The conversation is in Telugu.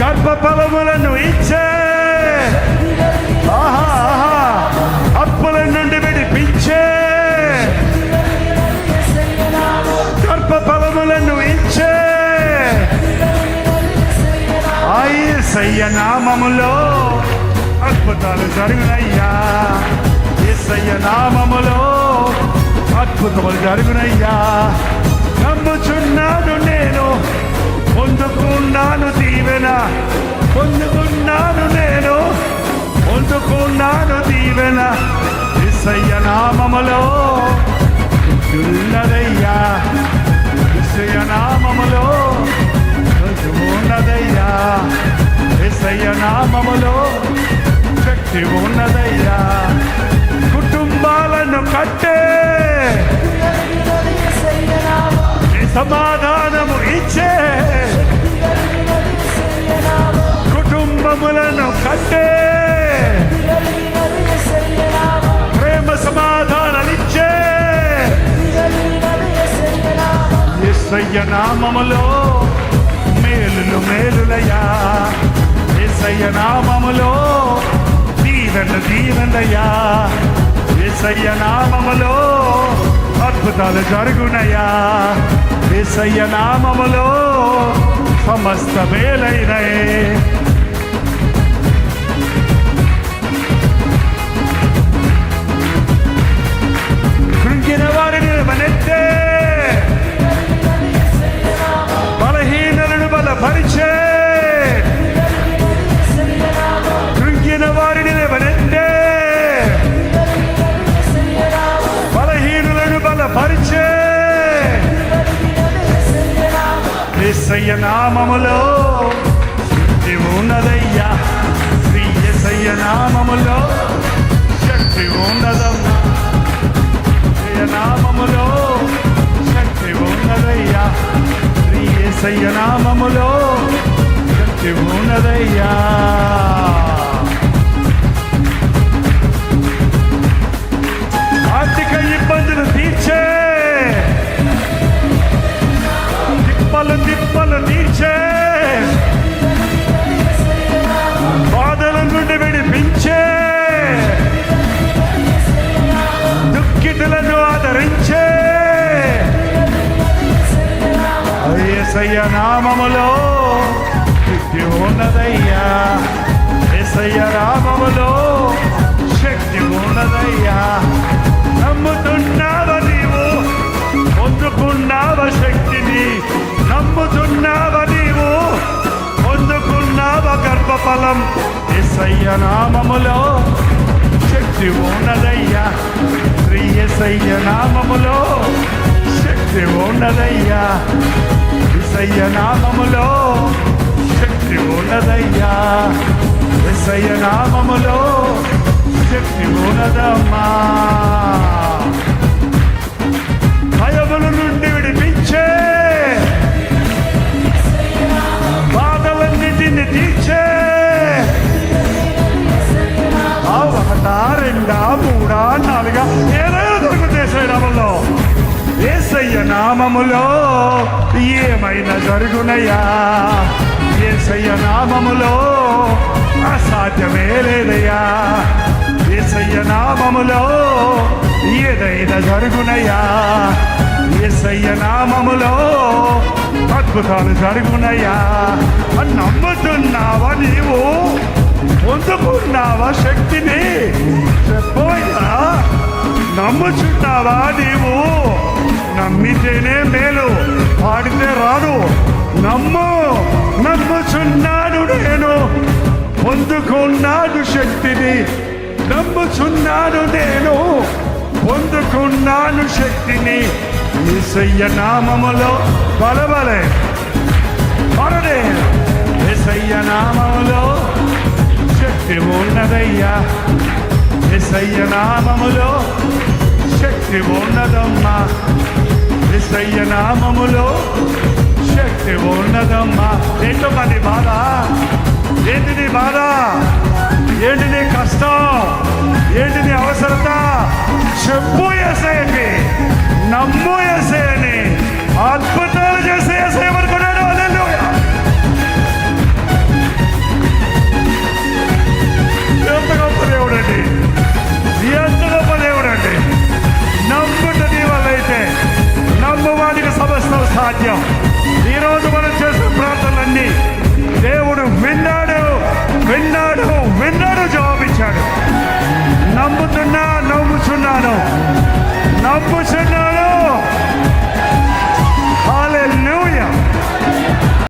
గర్భ ఫలములను ఇచ్చే అప్పుల నుండి విడిపించే గర్భ ఫలములను ఇచ్చే యేసయ్య నామములో అద్భుతాలు జరుగునయ్యా. యేసయ్య నామములో అద్భుతములు జరుగునయ్యా. నమ్ముచున్నాను నేను, పొందుకున్నాను దీవెన, పొందుకున్నాను నేను, పొందుకున్నాను దీవెన. యేసయ్య నామములో ఉన్నదయ్యా. యేసయ్య నామములో ఉన్నదయ్యా. యేసయ్య నామములో శక్తి ఉన్నదయ్యా. కుటుంబాలను కట్టే సమాధానము ఇచ్చే కుటుంబములను కట్టే ప్రేమ సమాధానాలిచ్చే యేసయ్య నామములో మేలులు మేలులయ్యా. యేసయ్య నామములో దీవెనలు దీవెనలయ్యా. యేసయ్య నామములో అద్భుతాలు జరుగునయ్యా. యేసయ్య నామములో సమస్త మేలైనయే. కృంగిన వారిని లేవనెత్తే, బలహీనులను బలపరిచే, కృంగిన వారిని లేవనెత్తే, బలహీనులను బలపరిచే యేసయ్య నామములో శక్తి ఉన్నదయ్యా. శ్రీ యేసయ్య నామములో శక్తి ఉన్నదమ్మా. యేసయ్య నామములో శక్తి ఉన్నదయ్యా. శ్రీ యేసయ్య నామములో శక్తి ఉన్నదయ్యా. ఆర్థిక ఇబ్బందులు తీర్చే, తిప్పలు తీర్చే, బాధల నుండి విడిపించే, దుఃఖితులను ఆదరించే యేసయ్య నామములో శక్తి ఉన్నదయ్యా. యేసయ్య నామములో శక్తి ఉన్నదయ్యా. నమ్ముతున్నావా నీవు, పొందుకున్నావ శక్తిని. నమ్ముతున్నావ నీవు, పొందుకున్నావ గర్భఫలం. యేసయ్య నామములో శక్తి ఉన్నదయ్యా. శ్రీ యేసయ్య నామములో శక్తి ఉన్నదయ్యా. యేసయ్య నామములో శక్తి ఉన్నదయ్యా. యేసయ్య నామములో శక్తి ఉన్నదమ్మా. భయముల నుండి విడిపించే, బాధలన్నిటిని తీర్చే, ఒకటా రెండా మూడా నాలుగా ఏదైనా దొరుకుతుంది యేసయ్య నామములో. యేసయ్య నామములో ఏమైనా జరుగునయ్యా. యేసయ్య నామములో అసాధ్యమే లేదయ్యా. యేసయ్య నామములో ఏదైనా జరుగునయ్యా. యేసయ్య నామములో అద్భుతాలు జరుగునయ్యా. నమ్ముతున్నావా నీవు, పొందుకున్నావా శక్తిని? చెప్పోయా, నమ్ముచున్నావా నీవు? నమ్మితేనే మేలు, పాడితే రాదు. నమ్ముచున్నాను నేను, పొందుకున్నాను శక్తిని. నమ్ముచున్నాను నేను, పొందుకున్నాను శక్తిని. యేసయ్య నామములో బలబలే పరడే. యేసయ్య నామములో శక్తి ఉన్నదయ్యా. యేసయ్య నామములో శక్తి ఉన్నదమ్మా. యేసయ్య నామములో శక్తి ఉన్నదమ్మా. ఏంటో నీ బాధ? ఏంటి నీ బాధ? ఏంటి నీ కష్టం? ఏంటి నీ అవసరత? చెప్పు యేసయ్యకి, నమ్ము యేసయ్యని. అద్భుతాలు చేసే యేసయ్య అనుకున్నాడు. హల్లెలూయా. విన్న